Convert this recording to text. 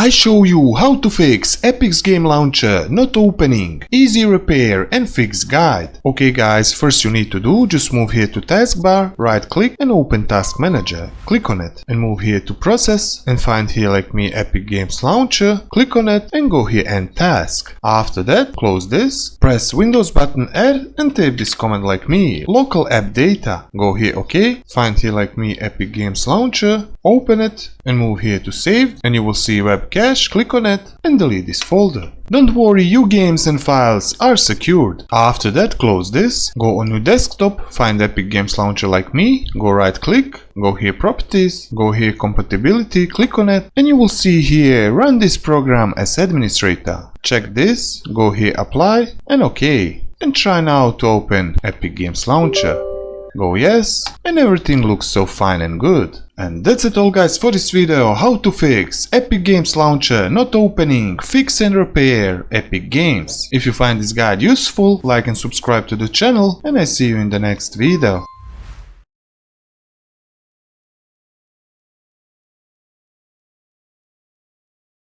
I show you how to fix Epic's game launcher not opening, easy repair and fix guide. Okay guys, first you need to do, just move here to taskbar, right click and open task manager. Click on it and move here to process and find here like me Epic Games Launcher. Click on it and go here end task. After that close this, press Windows button R and type this command like me, local app data. Go here OK, find here like me Epic Games Launcher, open it and move here to save and you will see webcache, click on it and delete this folder. Don't worry, your games and files are secured. After that close this, go on your desktop, find Epic Games Launcher like me, go right click, go here properties, go here compatibility, click on it and you will see here run this program as administrator. Check this, go here apply and OK. And try now to open Epic Games Launcher. Go yes, and everything looks so fine and good. And that's it all guys for this video, how to fix Epic Games Launcher not opening, fix and repair Epic Games. If you find this guide useful, like and subscribe to the channel and I see you in the next video.